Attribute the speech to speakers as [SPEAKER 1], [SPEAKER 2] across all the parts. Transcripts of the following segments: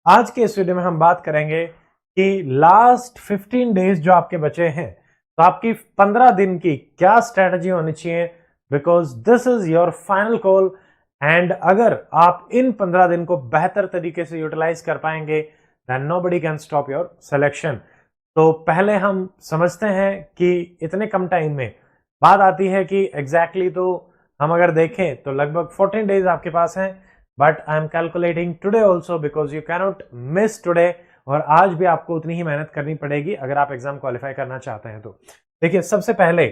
[SPEAKER 1] आज के इस वीडियो में हम बात करेंगे कि लास्ट 15 डेज जो आपके बचे हैं, तो आपकी 15 दिन की क्या स्ट्रेटजी होनी चाहिए, because this is your final call. And अगर आप इन 15 दिन को बेहतर तरीके से यूटिलाइज कर पाएंगे then nobody can stop your selection. तो पहले हम समझते हैं कि इतने कम टाइम में बात आती है कि एग्जैक्टली तो हम अगर देखें तो लगभग 14 डेज आपके पास हैं, but I am calculating today also because you cannot miss today. और आज भी आपको उतनी ही मेहनत करनी पड़ेगी अगर आप एग्जाम क्वालिफाई करना चाहते हैं। तो देखिए, सबसे पहले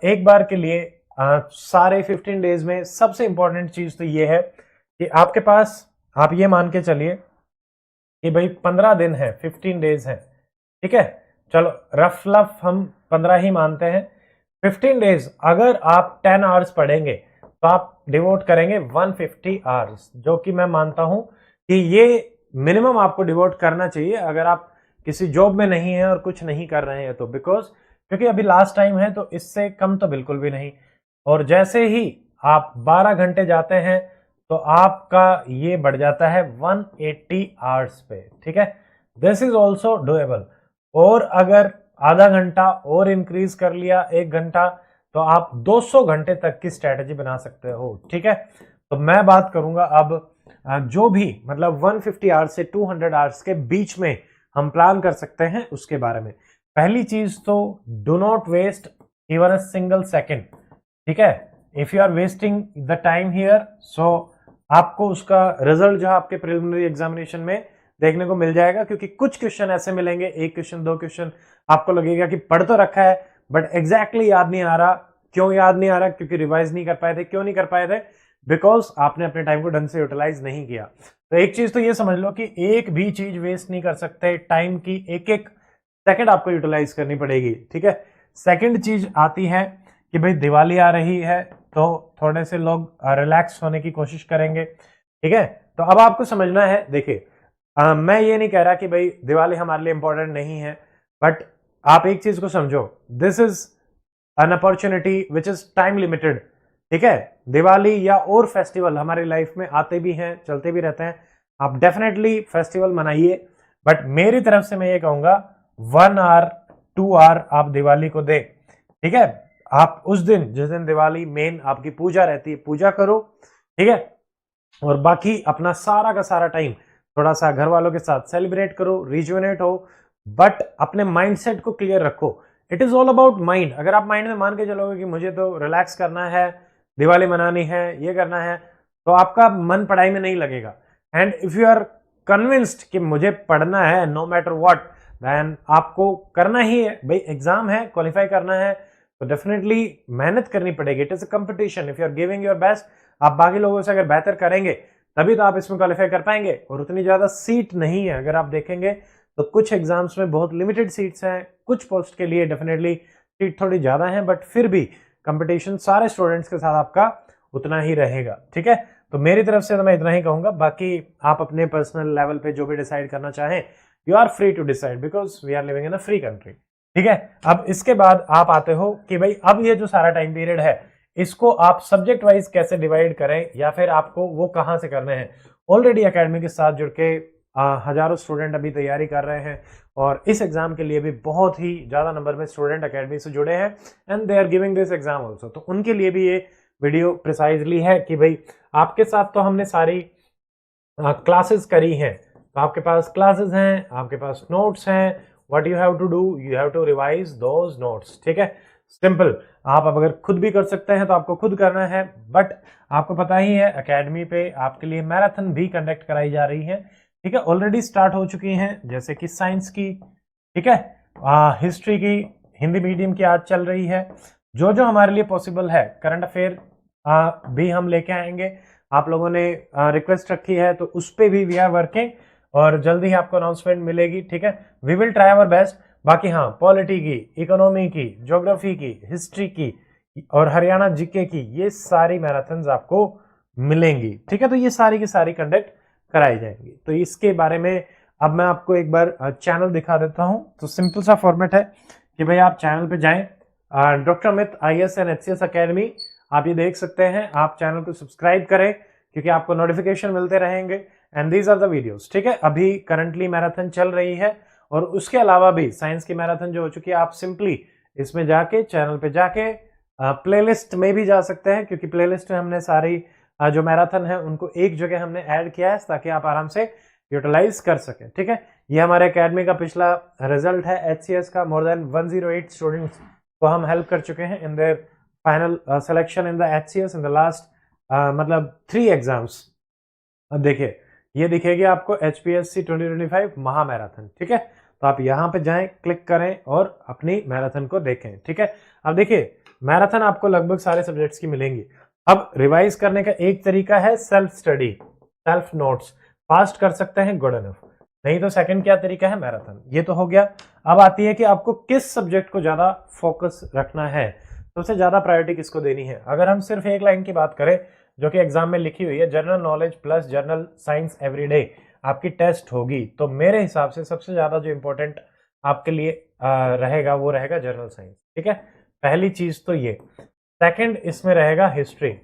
[SPEAKER 1] एक बार के लिए सारे 15 डेज में सबसे इंपॉर्टेंट चीज तो ये है कि आपके पास, आप ये मान के चलिए कि भाई 15 दिन है, 15 डेज है, ठीक है। चलो रफ लफ हम 15 ही मानते हैं। 15 डेज अगर आप 10 आवर्स पढ़ेंगे तो आप डिवोट करेंगे 150 आवर्स, जो कि मैं मानता हूं कि ये मिनिमम आपको डिवोट करना चाहिए अगर आप किसी जॉब में नहीं है और कुछ नहीं कर रहे हैं तो, बिकॉज क्योंकि अभी लास्ट टाइम है तो इससे कम तो बिल्कुल भी नहीं। और जैसे ही आप 12 घंटे जाते हैं तो आपका ये बढ़ जाता है 180 आवर्स पे, ठीक है। This is also doable. और अगर आधा घंटा और इंक्रीज कर लिया, 1 घंटा, तो आप 200 घंटे तक की स्ट्रेटेजी बना सकते हो, ठीक है। तो मैं बात करूंगा अब जो भी मतलब 150 आवर्स से 200 आवर्स के बीच में हम प्लान कर सकते हैं उसके बारे में। पहली चीज तो do not waste even a single second, ठीक है। If you are wasting the time here, so आपको उसका रिजल्ट जो है आपके प्रिलिमिनरी एग्जामिनेशन में देखने को मिल जाएगा, क्योंकि कुछ क्वेश्चन ऐसे मिलेंगे, एक क्वेश्चन, दो क्वेश्चन आपको लगेगा कि पढ़ तो रखा है बट एग्जैक्टली याद नहीं आ रहा। क्यों याद नहीं आ रहा? क्योंकि रिवाइज नहीं कर पाए थे। क्यों नहीं कर पाए थे? बिकॉज आपने अपने टाइम को ढंग से यूटिलाइज नहीं किया। तो एक चीज तो ये समझ लो कि एक भी चीज वेस्ट नहीं कर सकते, टाइम की एक एक सेकंड आपको यूटिलाइज करनी पड़ेगी, ठीक है। सेकंड चीज आती है कि भाई दिवाली आ रही है तो थोड़े से लोग रिलैक्स होने की कोशिश करेंगे, ठीक है। तो अब आपको समझना है, देखिए मैं ये नहीं कह रहा कि भाई दिवाली हमारे लिए इंपॉर्टेंट नहीं है, बट आप एक चीज को समझो, this is an opportunity which is time limited, ठीक है। दिवाली या और फेस्टिवल हमारी लाइफ में आते भी हैं, चलते भी रहते हैं। आप डेफिनेटली फेस्टिवल मनाइए, बट मेरी तरफ से मैं ये कहूंगा 1 आवर 2 आवर आप दिवाली को दे, ठीक है। आप उस दिन, जिस दिन दिवाली मेन आपकी पूजा रहती है, पूजा करो, ठीक है। और बाकी अपना सारा का सारा टाइम थोड़ा सा घर वालों के साथ सेलिब्रेट करो, रिजुवेनेट हो, बट अपने माइंडसेट को क्लियर रखो। It is all about mind. अगर आप माइंड में मान के चलोगे कि मुझे तो रिलैक्स करना है, दिवाली मनानी है, ये करना है, तो आपका मन पढ़ाई में नहीं लगेगा। And if you are convinced कि मुझे पढ़ना है नो मैटर व्हाट, देन आपको करना ही है। भाई एग्जाम है, क्वालिफाई करना है, तो डेफिनेटली मेहनत करनी पड़ेगी। It is a competition. If you are giving your best, आप बाकी लोगों से अगर बेहतर करेंगे तभी तो आप इसमें क्वालिफाई कर पाएंगे। और उतनी ज्यादा सीट नहीं है, अगर आप देखेंगे तो कुछ एग्जाम्स में बहुत लिमिटेड सीट्स हैं, कुछ पोस्ट के लिए डेफिनेटली सीट थोड़ी ज्यादा है, बट फिर भी कंपटीशन सारे स्टूडेंट्स के साथ आपका उतना ही रहेगा, ठीक है। तो मेरी तरफ से तो मैं इतना ही कहूंगा, बाकी आप अपने पर्सनल लेवल पे जो भी डिसाइड करना चाहें, you are free to decide because we are living in a free country, ठीक है। अब इसके बाद आप आते हो कि भाई अब ये जो सारा टाइम पीरियड है, इसको आप सब्जेक्ट वाइज कैसे डिवाइड करें, या फिर आपको वो कहां से करने हैं। ऑलरेडी एकेडमी के साथ जुड़ के हजारों स्टूडेंट अभी तैयारी कर रहे हैं, और इस एग्जाम के लिए भी बहुत ही ज्यादा नंबर में स्टूडेंट एकेडमी से जुड़े हैं, and they are giving this exam also. तो उनके लिए भी ये वीडियो प्रिसाइजली है कि भाई आपके साथ तो हमने सारी क्लासेस करी हैं, तो आपके पास क्लासेस हैं, आपके पास नोट्स हैं। What you have to do, you have to revise those notes, ठीक है। सिंपल। आप अब अगर खुद भी कर सकते हैं तो आपको खुद करना है, बट आपको पता ही है एकेडमी पे आपके लिए मैराथन भी कंडक्ट कराई जा रही है, ठीक है। ऑलरेडी स्टार्ट हो चुकी हैं, जैसे कि साइंस की, ठीक है, हिस्ट्री की, हिंदी मीडियम की आज चल रही है। जो जो हमारे लिए पॉसिबल है, करंट अफेयर भी हम लेके आएंगे। आप लोगों ने रिक्वेस्ट रखी है तो उस पर भी वी आर वर्किंग, और जल्दी ही आपको अनाउंसमेंट मिलेगी, ठीक है। We will try our best. बाकी हाँ, पॉलिटी की, इकोनॉमी की, ज्योग्राफी की, हिस्ट्री की और हरियाणा जीके की, ये सारी मैराथन्स आपको मिलेंगी, ठीक है। तो ये सारी की सारी कंडक्ट कराई जाएंगी। तो इसके बारे में अब मैं आपको एक बार चैनल दिखा देता हूं। तो सिंपल सा फॉर्मेट है कि भाई आप चैनल पे जाएं, doctor Amit IAS and HCS academy, आप ये देख सकते हैं। आप चैनल को सब्सक्राइब करें क्योंकि आपको नोटिफिकेशन मिलते रहेंगे। And these are the videos, ठीक है। अभी करंटली मैराथन चल रही है और उसके अलावा भी साइंस की मैराथन जो हो चुकी है, आप सिंपली इसमें जाके चैनल पे जाके प्लेलिस्ट में भी जा सकते हैं, क्योंकि प्लेलिस्ट में हमने सारी जो मैराथन है उनको एक जगह हमने ऐड किया है ताकि आप आराम से यूटिलाइज कर सकें, ठीक है। ये हमारे एकेडमी का पिछला रिजल्ट है एचसीएस का। मोर देन 108 स्टूडेंट्स को हम हेल्प कर चुके हैं in their final selection in the HCS in the last मतलब 3 एग्जाम्स। अब देखिए ये दिखेगी आपको एचपीएससी 2025 महा मैराथन, ठीक है। तो आप यहाँ पे जाएं, क्लिक करें और अपनी मैराथन को देखें, ठीक है। अब देखिए मैराथन आपको लगभग सारे सब्जेक्ट्स की मिलेंगी। अब रिवाइज करने का एक तरीका है self study, self notes. Fast कर सकते हैं, गुड इनफ। नहीं तो सेकंड क्या तरीका है, मैराथन। ये तो हो गया। अब आती है कि आपको किस सब्जेक्ट को ज्यादा फोकस रखना है, सबसे ज्यादा प्रायोरिटी किसको देनी है। अगर हम सिर्फ एक लाइन की बात करें जो कि एग्जाम में लिखी हुई है, general knowledge plus general science everyday आपकी टेस्ट होगी, तो मेरे हिसाब से सबसे ज्यादा जो इंपॉर्टेंट आपके लिए रहेगा वो रहेगा जनरल साइंस, ठीक है। पहली चीज तो ये। सेकंड इसमें रहेगा हिस्ट्री।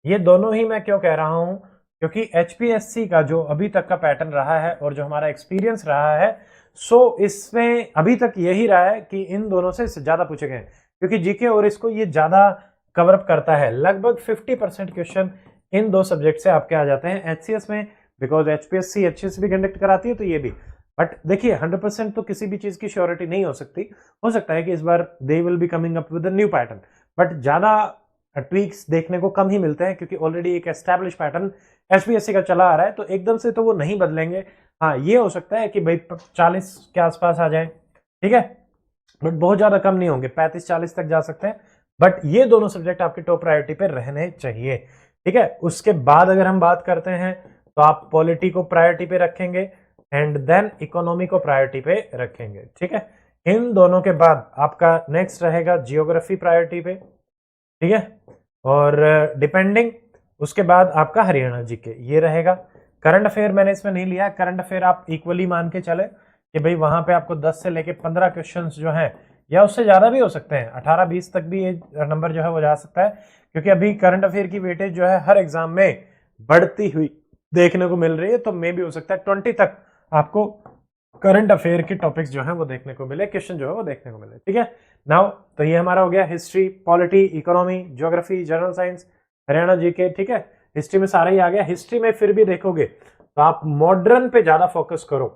[SPEAKER 1] ये दोनों ही मैं क्यों कह रहा हूं, क्योंकि एचपीएससी का जो अभी तक का पैटर्न रहा है और जो हमारा एक्सपीरियंस रहा है, सो इसमें अभी तक यही रहा है कि इन दोनों से ज्यादा पूछे गए, क्योंकि जीके और इसको ये ज्यादा कवर अप करता है। लगभग 50% क्वेश्चन इन दो सब्जेक्ट से आपके आ जाते हैं एचसीएस में, बिकॉज एचपीएससी अच्छे से भी कंडक्ट कराती है तो ये भी। बट देखिए 100% तो किसी भी चीज की श्योरिटी नहीं हो सकती। हो सकता है कि इस बार they will be coming up with a new pattern, but ज्यादा ट्वीक्स देखने को कम ही मिलते हैं, क्योंकि ऑलरेडी एक एस्टैब्लिश पैटर्न एचपीएससी का चला आ रहा है, तो एकदम से तो वो नहीं बदलेंगे। हाँ ये हो सकता है कि भाई 40 के आसपास आ जाए, ठीक है, बट बहुत ज्यादा कम नहीं होंगे, 35-40 तक जा सकते हैं। बट ये दोनों सब्जेक्ट आपके टॉप प्रायोरिटी पे रहने चाहिए, ठीक है। उसके बाद अगर हम बात करते हैं तो आप पॉलिटी को प्रायोरिटी पे रखेंगे एंड देन इकोनॉमी को प्रायोरिटी पे रखेंगे, ठीक है। इन दोनों के बाद आपका नेक्स्ट रहेगा जियोग्राफी प्रायोरिटी पे, ठीक है। और डिपेंडिंग उसके बाद आपका हरियाणा जीके ये रहेगा। करंट अफेयर मैंने इसमें नहीं लिया। करंट अफेयर आप इक्वली मान के चले कि भाई वहां पे आपको 10 से लेके 15 क्वेश्चंस जो हैं, या उससे ज्यादा भी हो सकते हैं, 18-20 तक भी ये नंबर जो है वो जा सकता है, क्योंकि अभी करंट अफेयर की वेटेज जो है हर एग्जाम में बढ़ती हुई देखने को मिल रही है। तो मे भी हो सकता है 20 तक आपको करंट अफेयर के टॉपिक्स जो है वो देखने को मिले, क्वेश्चन जो है वो देखने को मिले, ठीक है। नाउ तो ये हमारा हो गया history, polity, economy, geography, general science, Haryana GK, ठीक है। हिस्ट्री में सारा ही आ गया। हिस्ट्री में फिर भी देखोगे तो आप मॉडर्न पे ज्यादा फोकस करो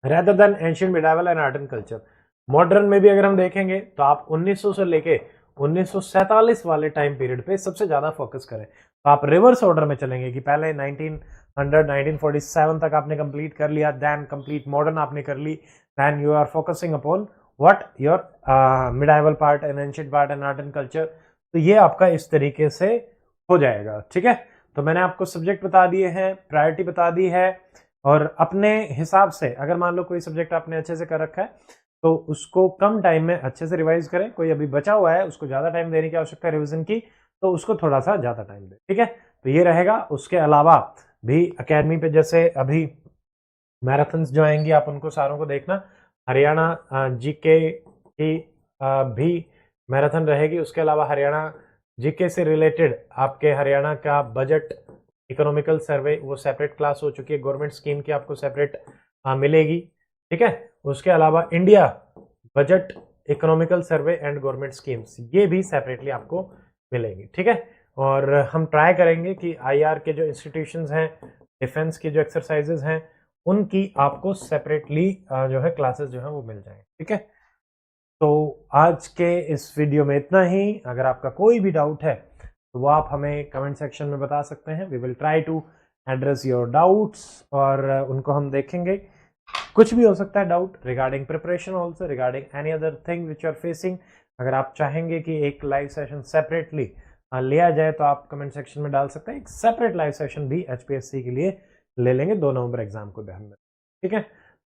[SPEAKER 1] rather than ancient, medieval and art and culture. Modern में भी अगर हम देखेंगे तो आप 1900 से लेके 1947 वाले टाइम पीरियड पे सबसे ज्यादा फोकस करें। तो आप रिवर्स ऑर्डर में चलेंगे कि पहले 1947 तक आपने कंप्लीट कर लिया, देन कंप्लीट मॉडर्न आपने कर ली, then you are focusing upon what your medieval part and ancient part and art and culture. तो ये आपका इस तरीके से हो जाएगा, ठीक है। तो मैंने आपको सब्जेक्ट बता दिए हैं, प्रायोरिटी बता दी है, और अपने हिसाब से अगर मान लो कोई सब्जेक्ट आपने अच्छे से कर रखा है तो उसको कम टाइम में अच्छे से रिवाइज करें। कोई अभी बचा हुआ है उसको ज्यादा टाइम देने की आवश्यकता है रिवीजन की, तो उसको थोड़ा सा ज्यादा टाइम दें, ठीक है। तो ये रहेगा। उसके अलावा भी एकेडमी पे जैसे अभी मैराथन्स जो आएंगी आप उनको सारों को देखना। हरियाणा जीके की भी मैराथन रहेगी। उसके अलावा हरियाणा जीके से रिलेटेड आपके हरियाणा का बजट इकोनॉमिकल सर्वे वो सेपरेट क्लास हो चुकी है, गवर्नमेंट स्कीम की आपको सेपरेट मिलेगी, ठीक है। उसके अलावा India budget economical survey and government schemes ये भी सेपरेटली आपको मिलेंगी, ठीक है। और हम ट्राई करेंगे कि आईआर के जो इंस्टीट्यूशंस हैं, डिफेंस की जो एक्सरसाइजेज हैं, उनकी आपको सेपरेटली जो है क्लासेस जो है वो मिल जाएंगे, ठीक है। तो आज के इस वीडियो में इतना ही। अगर आपका कोई भी डाउट है तो वो आप हमें कमेंट सेक्शन में बता सकते हैं। We will try to address your doubts और उनको हम देखेंगे। कुछ भी हो सकता है doubt regarding preparation, also regarding any other thing which you are facing. अगर आप चाहेंगे कि एक लाइव सेशन सेपरेटली लिया जाए तो आप कमेंट सेक्शन में डाल सकते हैं। एक सेपरेट लाइव सेशन भी एचपीएससी के लिए ले लेंगे 2 नवंबर एग्जाम को ध्यान में, ठीक है।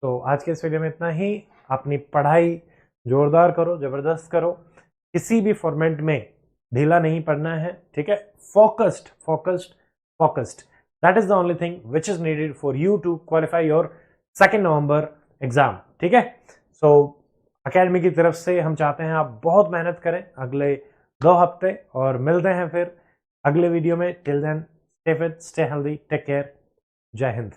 [SPEAKER 1] तो आज के इस वीडियो में इतना ही। अपनी पढ़ाई जोरदार करो, जबरदस्त करो, किसी भी फॉर्मेट में ढीला नहीं पड़ना है, ठीक है। Focused focused focused, that is the only thing which is needed for you to qualify your 2 November exam, ठीक है। सो एकेडमी की तरफ से हम चाहते हैं आप बहुत मेहनत करें अगले 2 हफ्ते, और मिलते हैं फिर अगले वीडियो में। Till then stay fit, stay healthy, take care. जय हिंद।